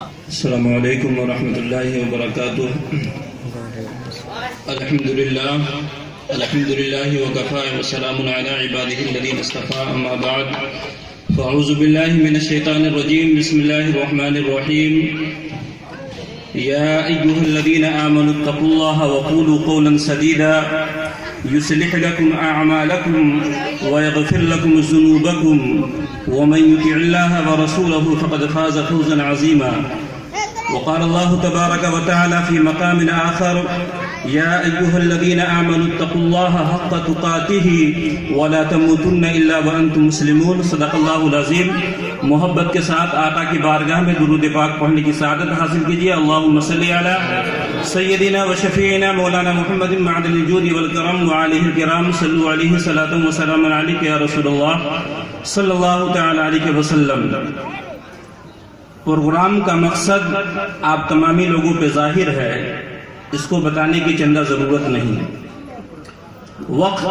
السلام علیکم ورحمۃ اللہ وبرکاتہ۔ الحمد للہ وکفى وسلام علی عبادہ الذین اصطفى، اما بعد فاعوذ باللہ من الشیطان الرجیم، بسم اللہ الرحمن الرحیم۔ یا ایھا الذین آمنوا اتقوا اللہ وقولوا قولا سدیدا يصلح لكم أعمالكم ويغفر لكم ذنوبكم ومن يطع الله ورسوله فقد فاز فوزا عظيما۔ وقال الله تبارك وتعالى في مقام آخر: يا أيها الذين آمنوا اتقوا الله حق تقاته ولا تموتن إلا وأنتم مسلمون۔ صدق اللہ العظیم۔ محبت کے ساتھ آقا کی بارگاہ میں درود پاک پڑھنے کی سعادت حاصل کیجیے۔ اللہم صلی علی سیدنا و شفیعنا مولانا محمد معدن الجود والکرم وعلیہ الکرام، صلو علیہ صلاۃ و سلام علیک یا رسول اللہ صلی اللہ تعالی علیہ وسلم۔ پروگرام کا مقصد آپ تمامی لوگوں پہ ظاہر ہے، اس کو بتانے کی چندہ ضرورت نہیں۔ وقت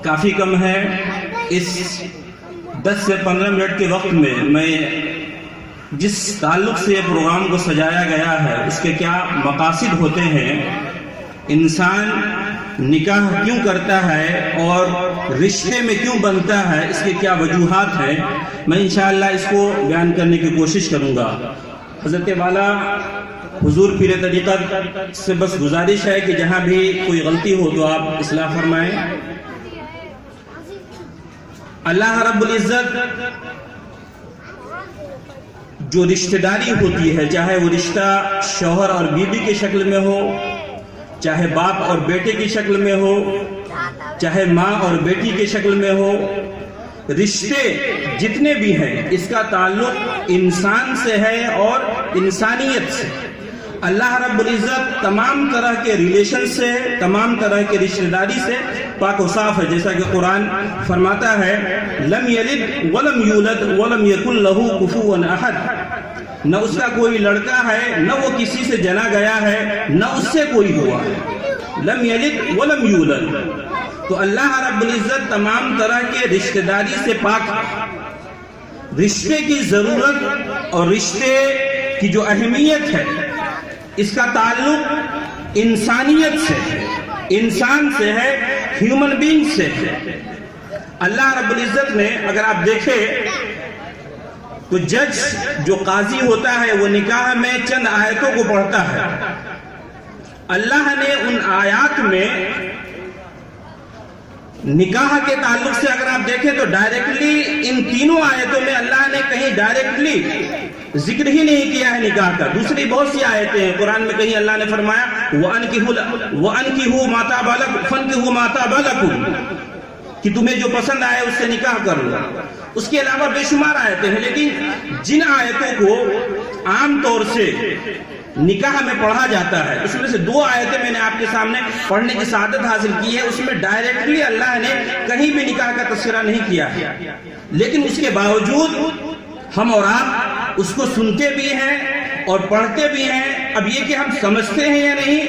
کافی کم ہے، اس 10 سے 15 منٹ کے وقت میں جس تعلق سے یہ پروگرام کو سجایا گیا ہے، اس کے کیا مقاصد ہوتے ہیں، انسان نکاح کیوں کرتا ہے اور رشتے میں کیوں بنتا ہے، اس کے کیا وجوہات ہیں، میں انشاءاللہ اس کو بیان کرنے کی کوشش کروں گا۔ حضرت والا حضور پیر طریقت سے بس گزارش ہے کہ جہاں بھی کوئی غلطی ہو تو آپ اصلاح فرمائیں۔ اللہ رب العزت جو رشتہ داری ہوتی ہے، چاہے وہ رشتہ شوہر اور بیوی کی شکل میں ہو، چاہے باپ اور بیٹے کی شکل میں ہو، چاہے ماں اور بیٹی کی شکل میں ہو، رشتے جتنے بھی ہیں اس کا تعلق انسان سے ہے اور انسانیت سے۔ اللہ رب العزت تمام طرح کے ریلیشن سے، تمام طرح کے رشتہ داری سے پاک و صاف ہے، جیسا کہ قرآن فرماتا ہے: لم یلد ولم یولد ولم یکن لہ کفوا احد۔ نہ اس کا کوئی لڑکا ہے، نہ وہ کسی سے جنا گیا ہے، نہ اس سے کوئی ہوا ہے۔ لم یلد ولم یولد۔ تو اللہ رب العزت تمام طرح کے رشتہ داری سے پاک ہے۔ رشتے کی ضرورت اور رشتے کی جو اہمیت ہے، اس کا تعلق انسانیت سے ہے، انسان سے ہے، ہیومن بینگ سے ہے۔ اللہ رب العزت نے، اگر آپ دیکھیں تو جج جو قاضی ہوتا ہے وہ نکاح میں چند آیتوں کو پڑھتا ہے۔ اللہ نے ان آیات میں نکاح کے تعلق سے اگر آپ دیکھیں تو ڈائریکٹلی ان تینوں آیتوں میں اللہ نے کہیں ڈائریکٹلی ذکر ہی نہیں کیا ہے نکاح کا۔ دوسری بہت سی آیتیں ہیں قرآن میں، کہیں اللہ نے فرمایا وَأَنْكِحُوا مَا طَابَ لَكُمْ فَانْكِحُوا مَا طَابَ لَكُمْ، کہ تمہیں جو پسند آئے اس سے نکاح کر لو۔ اس کے علاوہ بے شمار آیتیں ہیں، لیکن جن آیتوں کو عام طور سے نکاح میں پڑھا جاتا ہے، اس میں سے 2 آیتیں میں نے آپ کے سامنے پڑھنے کی سعادت حاصل کی ہے۔ اس میں ڈائریکٹلی اللہ نے کہیں بھی نکاح کا تذکرہ نہیں کیا ہے، لیکن اس کے باوجود ہم اور آپ اس کو سنتے بھی ہیں اور پڑھتے بھی ہیں۔ اب یہ کہ ہم سمجھتے ہیں یا نہیں،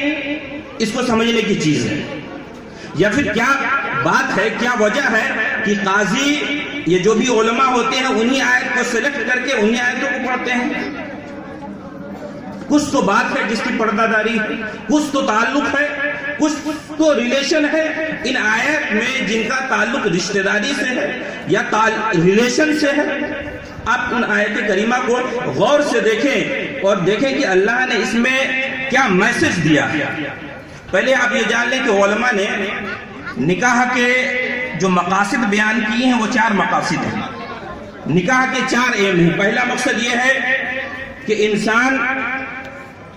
اس کو سمجھنے کی چیز ہے، یا پھر کیا بات ہے، کیا وجہ ہے کہ قاضی یہ جو بھی علماء ہوتے ہیں انہی آیت کو سلیکٹ کر کے انہی آیتوں کو پڑھتے ہیں۔ کچھ تو بات ہے جس کی پردہ داری ہے، کچھ تو تعلق ہے، کچھ تو ریلیشن ہے ان آیت میں جن کا تعلق رشتہ داری سے ہے یا ریلیشن سے ہے۔ آپ ان آیت کریمہ کو غور سے دیکھیں اور دیکھیں کہ اللہ نے اس میں کیا میسج دیا ہے۔ پہلے آپ یہ جان لیں کہ علماء نے نکاح کے جو مقاصد بیان کیے ہیں وہ 4 مقاصد ہیں۔ نکاح کے 4 ایم ہیں۔ پہلا مقصد یہ ہے کہ انسان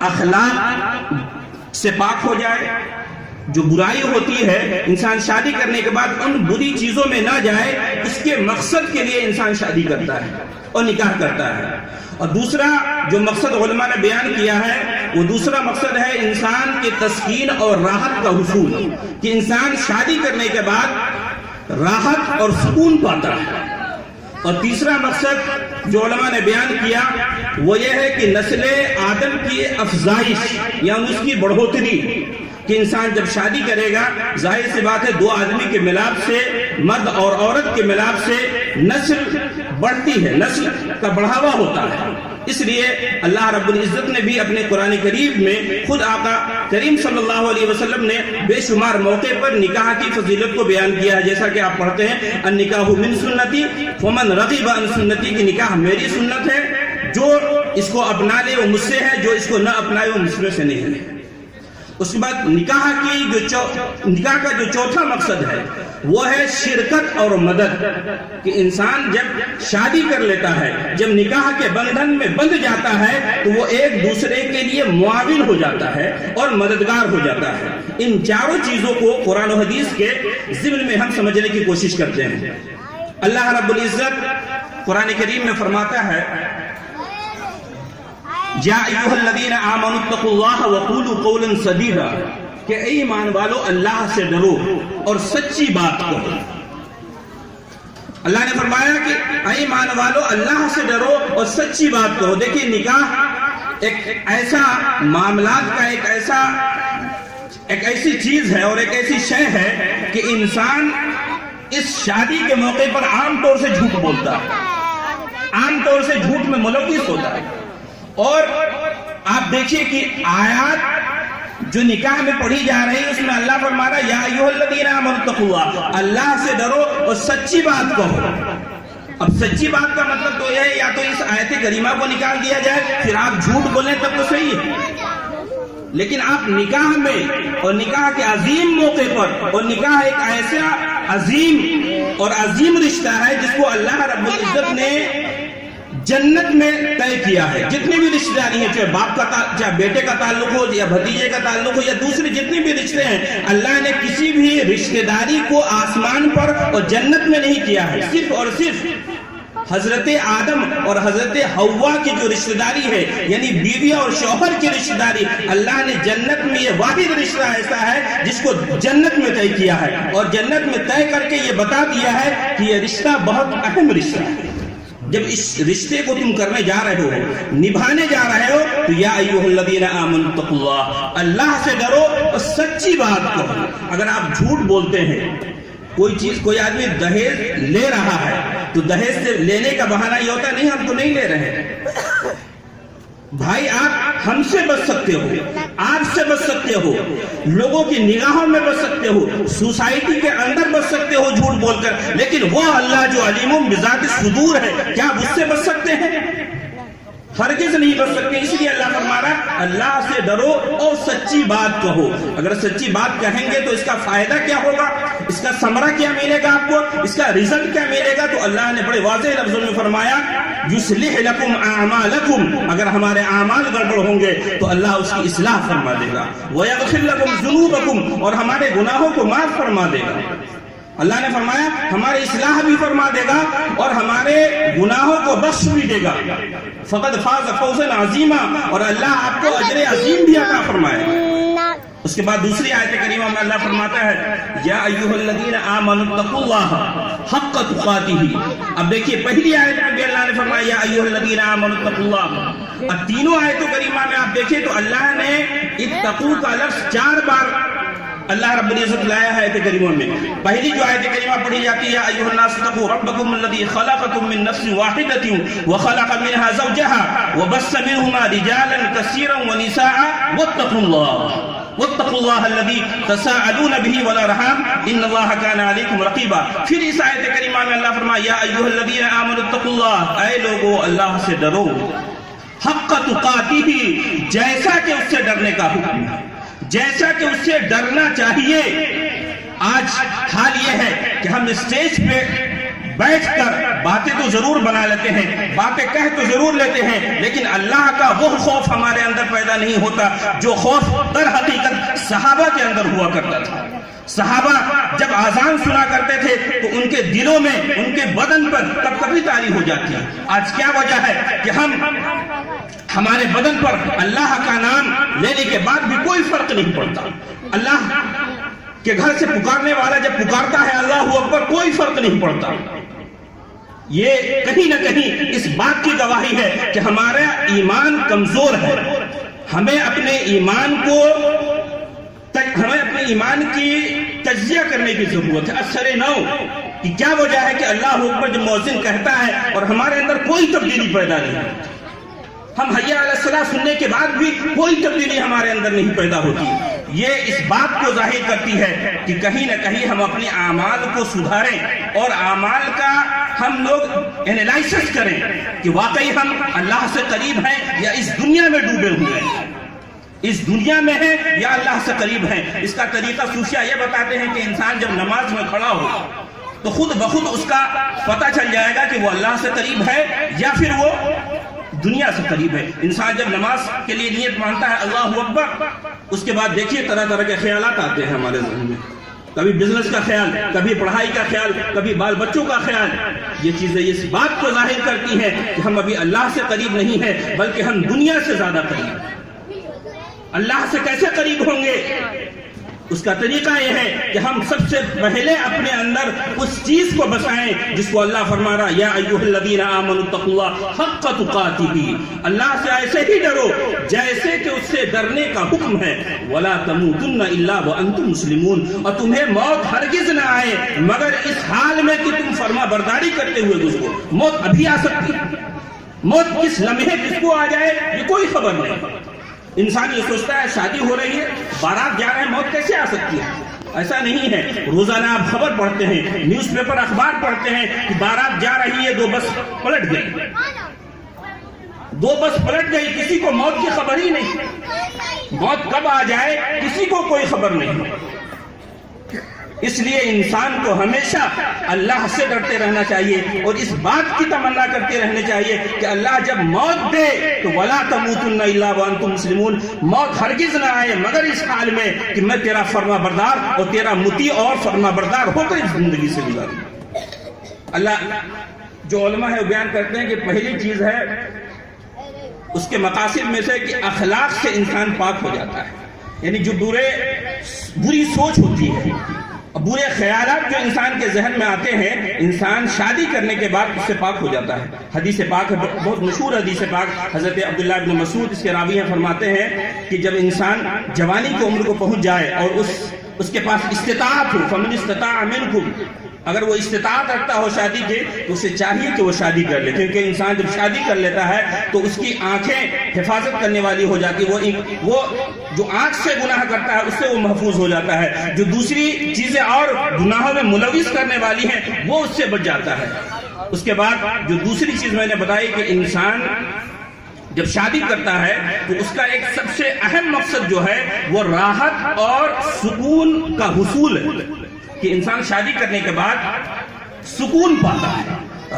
اخلاق سے پاک ہو جائے، جو برائی ہوتی ہے انسان شادی کرنے کے بعد ان بری چیزوں میں نہ جائے، اس کے مقصد کے لیے انسان شادی کرتا ہے اور نکاح کرتا ہے۔ اور دوسرا جو مقصد علماء نے بیان کیا ہے، وہ دوسرا مقصد ہے انسان کے تسکین اور راحت کا حصول، کہ انسان شادی کرنے کے بعد راحت اور سکون پاتا ہے۔ اور تیسرا مقصد جو علماء نے بیان کیا وہ یہ ہے کہ نسل آدم کی افزائش یا اس کی بڑھوتری، کہ انسان جب شادی کرے گا ظاہر سی بات ہے 2 آدمی کے ملاپ سے، مرد اور عورت کے ملاپ سے نسل بڑھتی ہے، نسل کا بڑھاوا ہوتا ہے۔ اس لیے اللہ رب العزت نے بھی اپنے قرآن کریم میں خود آقا کریم صلی اللہ علیہ وسلم نے بے شمار موقع پر نکاح کی فضیلت کو بیان کیا ہے، جیسا کہ آپ پڑھتے ہیں النکاح من سنتی فمن رغب عن سنتی، کی نکاح میری سنت ہے، جو اس کو اپنا لے وہ مجھ سے ہے، جو اس کو نہ اپنائے وہ مجھ میں سے نہیں ہے۔ اس کے بعد نکاح کا جو چوتھا مقصد ہے وہ ہے شرکت اور مدد، کہ انسان جب شادی کر لیتا ہے، جب نکاح کے بندھن میں بندھ جاتا ہے تو وہ ایک دوسرے کے لیے معاون ہو جاتا ہے اور مددگار ہو جاتا ہے۔ ان چاروں چیزوں کو قرآن و حدیث کے ضمن میں ہم سمجھنے کی کوشش کرتے ہیں۔ اللہ رب العزت قرآن کریم میں فرماتا ہے یا ایھا الذین آمنوا اتقوا اللہ وقولوا قولا سدیدا، کہ اے ایمان والو اللہ سے ڈرو اور سچی بات کہو۔ اللہ نے فرمایا کہ اے ایمان والو اللہ سے ڈرو اور سچی بات کہو۔ دیکھیے نکاح ایک ایسا معاملات کا ایک ایسی چیز ہے اور ایک ایسی شے ہے کہ انسان اس شادی کے موقع پر عام طور سے جھوٹ بولتا ہے، عام طور سے جھوٹ میں ملوث ہوتا ہے۔ اور آپ دیکھیے کہ آیات جو نکاح میں پڑھی جا رہی ہے اس میں اللہ فرما رہا ہے یا ایھا الذین آمنوا اتقوا اللہ، اللہ سے ڈرو اور سچی بات کہو۔ اب سچی بات کا مطلب تو یہ ہے یا تو اس آیت کریمہ کو نکال دیا جائے، پھر آپ جھوٹ بولیں تب تو صحیح ہے، لیکن آپ نکاح میں اور نکاح کے عظیم موقع پر، اور نکاح ایک ایسا عظیم اور عظیم رشتہ ہے جس کو اللہ رب العزت نے جنت میں طے کیا ہے۔ جتنی بھی رشتہ داری ہیں، چاہے باپ کا چاہے بیٹے کا تعلق ہو یا بھتیجے کا تعلق ہو یا دوسرے جتنے بھی رشتے ہیں، اللہ نے کسی بھی رشتہ داری کو آسمان پر اور جنت میں نہیں کیا ہے۔ صرف اور صرف حضرت آدم اور حضرت حوا کی جو رشتہ داری ہے، یعنی بیوی اور شوہر کی رشتہ داری، اللہ نے جنت میں یہ واحد رشتہ ایسا ہے جس کو جنت میں طے کیا ہے، اور جنت میں طے کر کے یہ بتا دیا ہے کہ یہ رشتہ بہت اہم رشتہ ہے۔ جب اس رشتے کو تم کرنے جا رہے ہو، نبھانے جا رہے ہو، تو یا ایھا الذین آمنوا اتقوا اللہ، اللہ سے ڈرو اور سچی بات کہو۔ اگر آپ جھوٹ بولتے ہیں، کوئی آدمی دہیج لے رہا ہے تو دہیج سے لینے کا بہانہ یہ ہوتا ہے نہیں ہم تو نہیں لے رہے۔ بھائی آپ ہم سے بچ سکتے ہو، آپ سے بچ سکتے ہو، لوگوں کی نگاہوں میں بچ سکتے ہو، سوسائٹی کے اندر بچ سکتے ہو جھوٹ بول کر، لیکن وہ اللہ جو علیم بذات الصدور ہے، کیا آپ اس سے بچ سکتے ہیں؟ ہرگز نہیں بچ سکتے۔ اس لیے اللہ فرما رہا ہے اللہ سے ڈرو اور سچی بات کہو۔ اگر سچی بات کہیں گے تو اس کا فائدہ کیا ہوگا، اس کا ثمرہ کیا ملے گا آپ کو، اس کا رزلٹ کیا ملے گا؟ تو اللہ نے بڑے واضح لفظوں میں فرمایا یصلح لکم اعمالکم، اگر ہمارے اعمال گڑبڑ ہوں گے تو اللہ اس کی اصلاح فرما دے گا، ویغفر لکم ذنوبکم، اور ہمارے گناہوں کو معاف فرما دے گا۔ اللہ نے فرمایا ہماری اصلاح بھی فرما دے گا اور ہمارے گناہوں کو بخش بھی دے گا۔ فقد فاز فوزا عظیما، اور اللہ آپ کو اجر عظیم بھی عطا فرمائے گا۔ اس کے بعد دوسری آیت کریمہ میں اللہ فرماتا ہے یا ایھا الذین آمنوا اتقوا اللہ حق تقاتہ۔ اب دیکھیے پہلی آیت میں بھی اللہ نے فرمایا یا ایھا الذین آمنوا اتقوا اللہ۔ اب تینوں آیتوں کریمہ میں آپ دیکھیں تو اللہ نے اتقوا کا لفظ 4 بار اللہ رب العزت لایا ہے آیت کریمہ میں۔ پہلی جو آیت کریمہ پڑھی جاتی ہے یا ایھا الناس اتقوا ربکم الذی خلقکم من نفس واحدۃ وخلق منها زوجها وبث منهما رجالا كثيرا ونساء واتقوا الله الذي تساءلون به والارحام ان الله كان عليكم رقيبا۔ پھر اس آیت کریمہ میں اللہ فرمایا یا ایھا الذین آمنوا اتقوا اللہ، اے لوگو اللہ سے ڈرو حق تقاتہ، جیسا کہ اس سے ڈرنے کا حکم ہے، جیسا کہ اس سے ڈرنا چاہیے۔ آج حال یہ ہے کہ ہم اسٹیج پہ بیٹھ کر باتیں تو ضرور بنا لیتے ہیں، باتیں کہہ تو ضرور لیتے ہیں، لیکن اللہ کا وہ خوف ہمارے اندر پیدا نہیں ہوتا جو خوف در حقیقت صحابہ کے اندر ہوا کرتا تھا۔ صحابہ جب اذان سنا کرتے تھے تو ان کے دلوں میں، ان کے بدن پر کپکپی طاری ہو جاتی ہے۔ آج کیا وجہ ہے کہ ہمارے بدن پر اللہ کا نام لینے کے بعد بھی کوئی فرق نہیں پڑتا۔ اللہ کے گھر سے پکارنے والا جب پکارتا ہے اللہ اکبر، کوئی فرق نہیں پڑتا۔ یہ کہیں نہ کہیں اس بات کی گواہی ہے کہ ہمارا ایمان کمزور ہے۔ ہمیں اپنے ایمان کی تجزیہ کرنے کی ضرورت ہے۔ اثر نو کہ کیا وجہ ہے کہ اللہ اکبر جب مؤذن کہتا ہے اور ہمارے اندر کوئی تبدیلی پیدا نہیں ہے۔ ہم حی علی الصلاۃ سننے کے بعد بھی کوئی تبدیلی ہمارے اندر نہیں پیدا ہوتی. یہ اس بات کو ظاہر کرتی ہے کہ کہیں نہ کہیں ہم اپنے اعمال کو سدھاریں اور اعمال کا ہم لوگ انالائسس کریں کہ واقعی ہم اللہ سے قریب ہیں یا اس دنیا میں ڈوبے ہوئے ہیں، اس دنیا میں ہیں یا اللہ سے قریب ہیں. اس کا طریقہ صوفیہ یہ بتاتے ہیں کہ انسان جب نماز میں کھڑا ہو تو خود بخود اس کا پتہ چل جائے گا کہ وہ اللہ سے قریب ہے یا پھر وہ دنیا سے قریب ہے. انسان جب نماز کے لیے نیت مانتا ہے اللہ اکبر، اس کے بعد دیکھیے طرح طرح کے خیالات آتے ہیں ہمارے ذہن میں، کبھی بزنس کا خیال، کبھی پڑھائی کا خیال، کبھی بال بچوں کا خیال. یہ چیزیں اس بات کو ظاہر کرتی ہیں کہ ہم ابھی اللہ سے قریب نہیں ہیں بلکہ ہم دنیا سے زیادہ قریب ہیں. اللہ سے کیسے قریب ہوں گے؟ اس کا طریقہ یہ ہے کہ ہم سب سے پہلے اپنے اندر اس چیز کو بسائیں جس کو اللہ فرما رہا یا ایھا الذین آمنوا اتقوا اللہ حق تقاتہ. اللہ سے ایسے ہی ڈرو جیسے کہ اس سے ڈرنے کا حکم ہے. ولا تموتن الا وانتم مسلمون، اور تمہیں موت ہرگز نہ آئے مگر اس حال میں کہ تم فرما برداری کرتے ہوئے گزرو. موت ابھی آ سکتی ہے، موت کس لمحے کس کو آ جائے یہ کوئی خبر نہیں. انسان یہ سوچتا ہے شادی ہو رہی ہے، بارات جا رہے ہیں، موت کیسے آ سکتی ہے؟ ایسا نہیں ہے. روزانہ آپ خبر پڑھتے ہیں، نیوز پیپر اخبار پڑھتے ہیں کہ بارات جا رہی ہے، 2 بس پلٹ گئی، 2 بس پلٹ گئی، کسی کو موت کی خبر ہی نہیں. موت کب آ جائے کسی کو کوئی خبر نہیں. اس لیے انسان کو ہمیشہ اللہ سے ڈرتے رہنا چاہیے اور اس بات کی تمنا کرتے رہنے چاہیے کہ اللہ جب موت دے تو وَلَا تَمُوتُنَّ إِلَّا وَأَنْتُمْ مُسْلِمُونَ، موت ہرگز نہ آئے مگر اس حال میں کہ میں تیرا فرما بردار اور تیرا مطیع اور فرما بردار ہو کر اس زندگی سے گزاروں. اللہ جو علماء ہے وہ بیان کرتے ہیں کہ پہلی چیز ہے اس کے مقاصد میں سے کہ اخلاق سے انسان پاک ہو جاتا ہے. یعنی جو بری سوچ ہوتی ہے، برے خیالات جو انسان کے ذہن میں آتے ہیں، انسان شادی کرنے کے بعد اس سے پاک ہو جاتا ہے. حدیث پاک ہے، بہت مشہور حدیث پاک، حضرت عبداللہ ابن مسعود اس کے راوی ہیں، فرماتے ہیں کہ جب انسان جوانی کی عمر کو پہنچ جائے اور اس کے پاس استطاعت ہو، فمن استطاع منکم، اگر وہ استطاعت رکھتا ہو شادی کے تو اسے چاہیے کہ وہ شادی کر لے، کیونکہ انسان جب شادی کر لیتا ہے تو اس کی آنکھیں حفاظت کرنے والی ہو جاتی، وہ جو آنکھ سے گناہ کرتا ہے اس سے وہ محفوظ ہو جاتا ہے، جو دوسری چیزیں اور گناہوں میں ملوث کرنے والی ہیں وہ اس سے بچ جاتا ہے. اس کے بعد جو دوسری چیز میں نے بتائی کہ انسان جب شادی کرتا ہے تو اس کا ایک سب سے اہم مقصد جو ہے وہ راحت اور سکون کا حصول ہے، کہ انسان شادی کرنے کے بعد سکون پاتا ہے،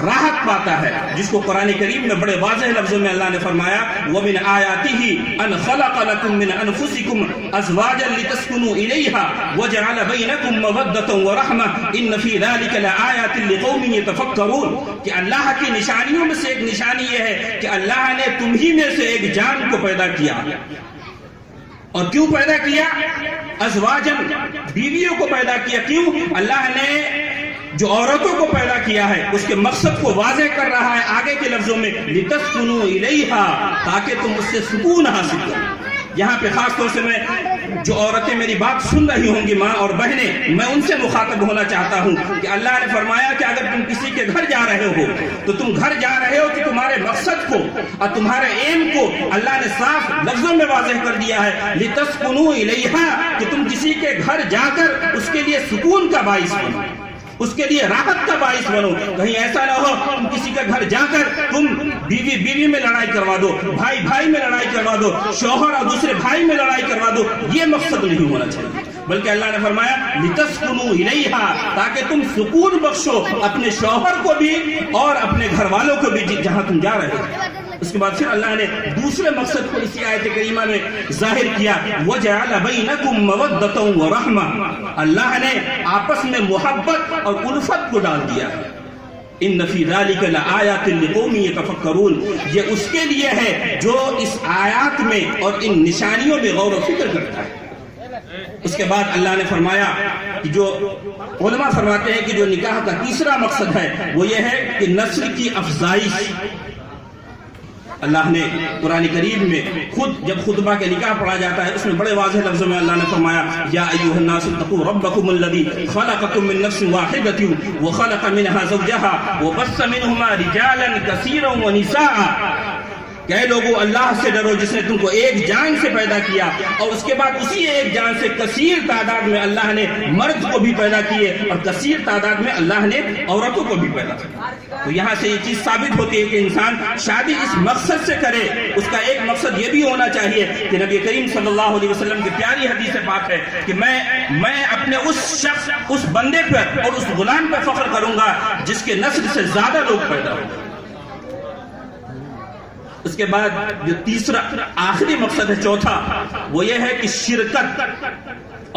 راحت پاتا ہے، جس کو قرآن کریم میں بڑے واضح لفظوں میں اللہ نے فرمایا وَمِنْ آيَاتِهِ أَنْ خَلَقَ لَكُم مِّنْ أَنفُسِكُمْ أَزْوَاجًا لِتَسْكُنُوا إِلَيْهَا وَجَعَلَ بَيْنَكُم مَّوَدَّةً وَرَحْمَةً إِنَّ فِي ذَلِكَ لَآيَاتٍ لِقَوْمٍ يَتَفَكَّرُونَ. کہ اللہ کی نشانیوں میں سے ایک نشانی یہ ہے کہ اللہ نے تم ہی میں سے ایک جان کو پیدا کیا. اور کیوں پیدا کیا؟ ازواجن، بیویوں کو پیدا کیا. کیوں؟ اللہ نے جو عورتوں کو پیدا کیا ہے اس کے مقصد کو واضح کر رہا ہے آگے کے لفظوں میں لِتَسْكُنُوا إِلَيْهَا، تاکہ تم اس سے سکون حاصل کرو. یہاں پہ خاص طور سے میں جو عورتیں میری بات سن رہی ہوں گی، ماں اور بہنیں، میں ان سے مخاطب ہونا چاہتا ہوں کہ اللہ نے فرمایا کہ اگر تم کسی کے گھر جا رہے ہو تو تم گھر جا رہے ہو کہ تمہارے مقصد کو اور تمہارے ایم کو اللہ نے صاف لفظوں میں واضح کر دیا ہے لِتَسْكُنُوا إِلَيْهَا، کہ تم کسی کے گھر جا کر اس کے لیے سکون کا باعث بنو، اس کے لیے راحت کا باعث بنو. کہیں ایسا نہ ہو تم کسی کے گھر جا کر تم بیوی میں لڑائی کروا دو، بھائی میں لڑائی کروا دو، شوہر اور دوسرے بھائی میں لڑائی کروا دو. یہ مقصد نہیں ہونا چاہیے، بلکہ اللہ نے فرمایا لِتَسْكُنُوا إِلَيْهَا، تاکہ تم سکون بخشو اپنے شوہر کو بھی اور اپنے گھر والوں کو بھی جہاں تم جا رہے ہو. اس کے بعد پھر اللہ نے دوسرے مقصد کو اسی آیت کریمہ میں ظاہر کیا وَجَعَلَ بَيْنَكُم مَّوَدَّةً وَرَحْمَةً، اللہ نے آپس میں محبت اور الفت کو ڈال دیا. إِنَّ فِي ذَلِكَ لَآيَاتٍ لِقَوْمٍ يَتَفَكَّرُونَ، یہ اس کے لیے ہے جو اس آیات میں اور ان نشانیوں میں غور و فکر کرتا ہے. اس کے بعد اللہ نے فرمایا کہ جو علماء فرماتے ہیں کہ جو نکاح کا تیسرا مقصد ہے وہ یہ ہے کہ نسل کی افزائش. اللہ نے قرآن کریم میں خود جب خطبہ کے نکاح پڑھا جاتا ہے اس میں بڑے واضح لفظوں میں اللہ نے فرمایا یا ایھا الناس اتقوا ربکم الذی خلقکم من نفس واحدۃ وخلق منها زوجها وبث منهما رجالا کثیرا ونساء. کہ لوگوں اللہ سے ڈرو جس نے تم کو ایک جان سے پیدا کیا اور اس کے بعد اسی ایک جان سے کثیر تعداد میں اللہ نے مرد کو بھی پیدا کیے اور کثیر تعداد میں اللہ نے عورتوں کو بھی پیدا کیا. تو یہاں سے یہ چیز ثابت ہوتی ہے کہ انسان شادی اس مقصد سے کرے. اس کا ایک مقصد یہ بھی ہونا چاہیے کہ نبی کریم صلی اللہ علیہ وسلم کی پیاری حدیث پاک ہے کہ میں اپنے اس شخص اس بندے پر اور اس غلام پر فخر کروں گا جس کے نسل سے زیادہ لوگ پیدا ہوں. اس کے بعد جو تیسرا آخری مقصد ہے چوتھا وہ یہ ہے کہ شرکت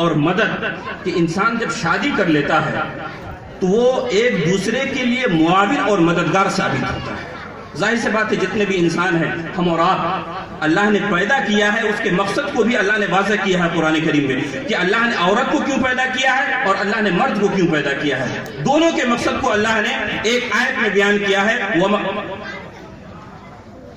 اور مدد. کہ انسان جب شادی کر لیتا ہے تو وہ ایک دوسرے کے لیے معاون اور مددگار ثابت ہوتا ہے. ظاہر سی بات ہے جتنے بھی انسان ہیں ہم اور آپ اللہ نے پیدا کیا ہے اس کے مقصد کو بھی اللہ نے واضح کیا ہے قرآن کریم میں کہ اللہ نے عورت کو کیوں پیدا کیا ہے اور اللہ نے مرد کو کیوں پیدا کیا ہے. دونوں کے مقصد کو اللہ نے ایک آیت میں بیان کیا ہے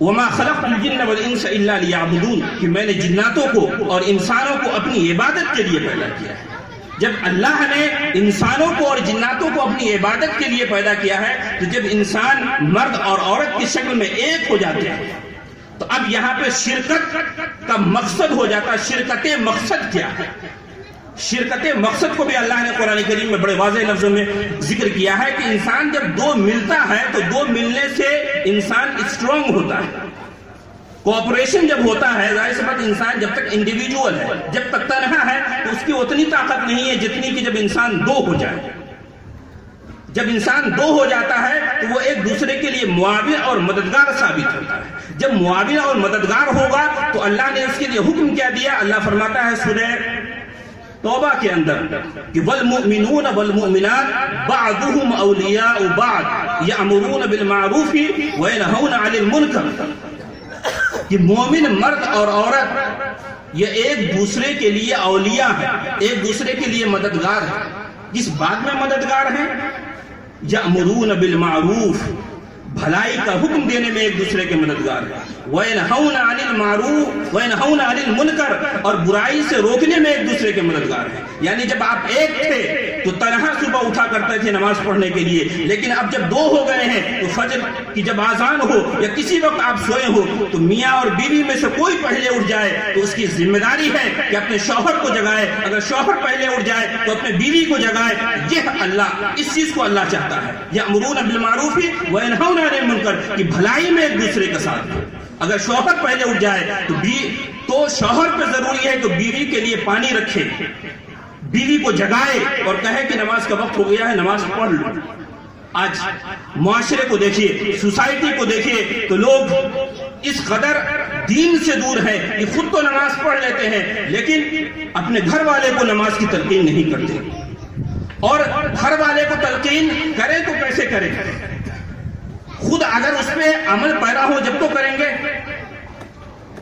وَمَا خَلَقْتُ الْجِنَّ وَالْإِنسَ إِلَّا لِيَعْبُدُونَ کہ میں نے جناتوں کو اور انسانوں کو اپنی عبادت کے لیے پیدا کیا ہے. جب اللہ نے انسانوں کو اور جناتوں کو اپنی عبادت کے لیے پیدا کیا ہے تو جب انسان مرد اور عورت کی شکل میں ایک ہو جاتے ہیں تو اب یہاں پہ شرکت کا مقصد ہو جاتا ہے. شرکت مقصد کیا ہے؟ شرکت مقصد کو بھی اللہ نے قرآن کریم میں بڑے واضح لفظوں میں ذکر کیا ہے کہ انسان جب دو ملتا ہے تو دو ملنے سے انسان اسٹرانگ ہوتا ہے. کوآپریشن جب ہوتا ہے ظاہر سی بات انسان جب تک انڈیویجول ہے جب تک تنہا ہے تو اس کی اتنی طاقت نہیں ہے جتنی کہ جب انسان دو ہو جائے. جب انسان دو ہو جاتا ہے تو وہ ایک دوسرے کے لیے معاون اور مددگار ثابت ہوتا ہے. جب معاون اور مددگار ہوگا تو اللہ نے اس کے لیے حکم کیا دیا. اللہ فرماتا ہے سورہ توبہ کے اندر کہ والمؤمنون والمؤمنات بعضهم اولیاء بعض یامرون بالمعروف وینہون عن المنکر کہ مومن مرد اور عورت یہ ایک دوسرے کے لیے اولیاء ہیں ایک دوسرے کے لیے مددگار ہیں. کس بات میں مددگار ہیں؟ یامرون بالمعروف بھلائی کا حکم دینے میں ایک دوسرے کے مددگار ہیں. وَيَنْهَوْنَ عَنِ الْمَعْرُوفِ وَيَنْهَوْنَ عَنِ الْمُنْكَرِ اور برائی سے روکنے میں ایک دوسرے کے مددگار ہیں. یعنی جب آپ ایک تھے تو تنہا صبح اٹھا کرتے تھے نماز پڑھنے کے لیے لیکن اب جب دو ہو گئے ہیں تو فجر کی جب آذان ہو یا کسی وقت آپ سوئے ہو تو میاں اور بیوی میں سے کوئی پہلے اٹھ جائے تو اس کی ذمہ داری ہے کہ اپنے شوہر کو جگائے. اگر شوہر پہلے اٹھ جائے تو اپنے بیوی کو جگائے. یہ اللہ اس چیز کو اللہ چاہتا ہے. یأمرون بالمعروف وینہون عن المنکر کہ بھلائی میں ایک دوسرے کا ساتھ دو. اگر شوہر پہلے اٹھ جائے تو شوہر پہ ضروری ہے کہ بیوی کے لیے پانی رکھے بیوی کو جگائے اور کہے کہ نماز کا وقت ہو گیا ہے نماز پڑھ لو. آج معاشرے کو دیکھیے سوسائٹی کو دیکھیے تو لوگ اس قدر دین سے دور ہیں کہ خود تو نماز پڑھ لیتے ہیں لیکن اپنے گھر والے کو نماز کی تلقین نہیں کرتے اور گھر والے کو تلقین کریں تو کیسے کریں؟ خود اگر اس پہ عمل پیرا ہو جب تو کریں گے.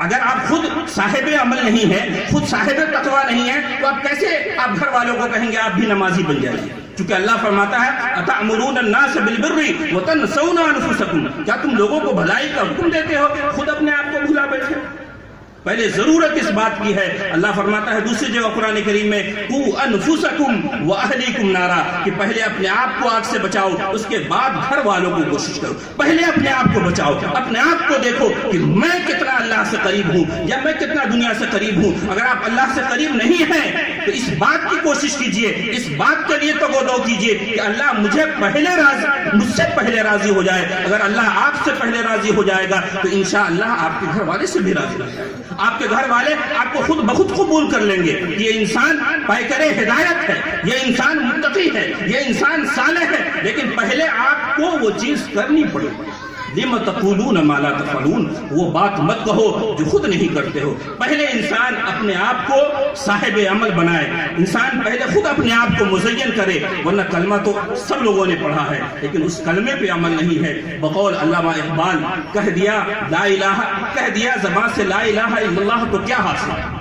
اگر آپ خود صاحب عمل نہیں ہیں خود صاحب تقوی نہیں ہیں تو آپ کیسے آپ گھر والوں کو کہیں گے آپ بھی نمازی بن جائیے؟ چونکہ اللہ فرماتا ہے اتأمرون الناس بالبر وتنسون انفسکم کیا تم لوگوں کو بھلائی کا حکم دیتے ہو خود اپنے آپ کو بھلا بیٹھے؟ پہلے ضرورت اس بات کی ہے. اللہ فرماتا ہے دوسری جگہ قرآن کریم میں قوا انفسکم واہلیکم نارا کہ پہلے اپنے آپ کو آگ سے بچاؤ اس کے بعد گھر والوں کو کوشش کرو. پہلے اپنے آپ کو بچاؤ اپنے آپ کو دیکھو کہ میں کتنا اللہ سے قریب ہوں یا میں کتنا دنیا سے قریب ہوں. اگر آپ اللہ سے قریب نہیں ہیں تو اس بات کی کوشش کیجئے اس بات کے لیے تگودو کیجئے کہ اللہ مجھ سے پہلے راضی ہو جائے. اگر اللہ آپ سے پہلے راضی ہو جائے گا تو انشاءاللہ آپ کے گھر والے سے بھی راضی ہو جائے گا. آپ کے گھر والے آپ کو خود بخود قبول کر لیں گے. یہ انسان پیکر ہدایت ہے یہ انسان متقی ہے یہ انسان صالح ہے لیکن پہلے آپ کو وہ چیز کرنی پڑے. لِمَ تَقُولُونَ مَا لَا تَفْعَلُونَ وہ بات مت کہو جو خود نہیں کرتے ہو. پہلے انسان اپنے آپ کو صاحب عمل بنائے. انسان پہلے خود اپنے آپ کو مزین کرے ورنہ کلمہ تو سب لوگوں نے پڑھا ہے لیکن اس کلمے پہ عمل نہیں ہے. بقول علامہ اقبال کہہ دیا زبان سے لا الہ الا اللہ تو کیا حاصل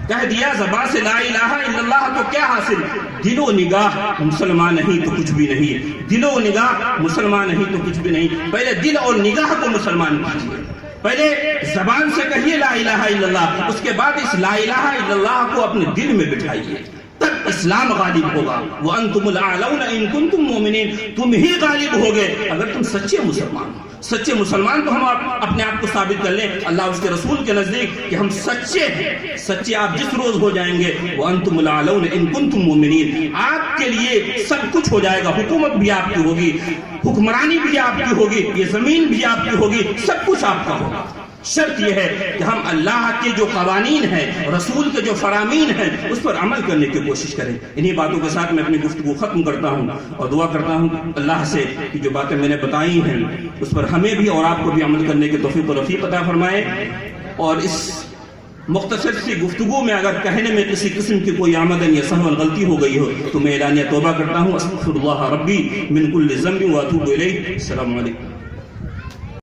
کہہ دیا زبان سے لا الہ الا اللہ تو کیا حاصل. دل و نگاہ مسلمان نہیں تو کچھ بھی نہیں. دل و نگاہ مسلمان نہیں تو کچھ بھی نہیں. پہلے دل اور نگاہ کو مسلمان کیجیے. پہلے زبان سے کہیے لا الہ الا اللہ اس کے بعد اس لا الہ الا اللہ کو اپنے دل میں بٹھائیے تب اسلام غالب ہوگا. وَأَنْتُمُ الْأَعْلَوْنَ إِن كُنتُم مُؤْمِنِينَ. تم ہی غالب ہوگے اگر تم سچے مسلمان ہو. سچے مسلمان تو ہم اپنے آپ کو ثابت کر لیں اللہ اس کے رسول کے نزدیک کہ ہم سچے ہیں. سچے آپ جس روز ہو جائیں گے وَأَنْتُمُ الْأَعْلَوْنَ إِن كُنتُم مُؤْمِنِينَ. آپ کے لیے سب کچھ ہو جائے گا. حکومت بھی آپ کی ہوگی, حکمرانی بھی آپ کی ہوگی, یہ زمین بھی آپ کی ہوگی, سب کچھ آپ کا ہوگا. شرط یہ ہے کہ ہم اللہ کے جو قوانین ہیں, رسول کے جو فرامین ہیں, اس پر عمل کرنے کی کوشش کریں. انہی باتوں کے ساتھ میں اپنی گفتگو ختم کرتا ہوں اور دعا کرتا ہوں اللہ سے کہ جو باتیں میں نے بتائی ہیں اس پر ہمیں بھی اور آپ کو بھی عمل کرنے کی توفیق و رفیق عطا فرمائے. اور اس مختصر سی گفتگو میں اگر کہنے میں کسی قسم کی کوئی آمدن یا سہوا غلطی ہو گئی ہو تو میں اعلانیہ توبہ کرتا ہوں. استغفر اللہ ربی من کل ذنب واتوب الیہ. السلام علیکم.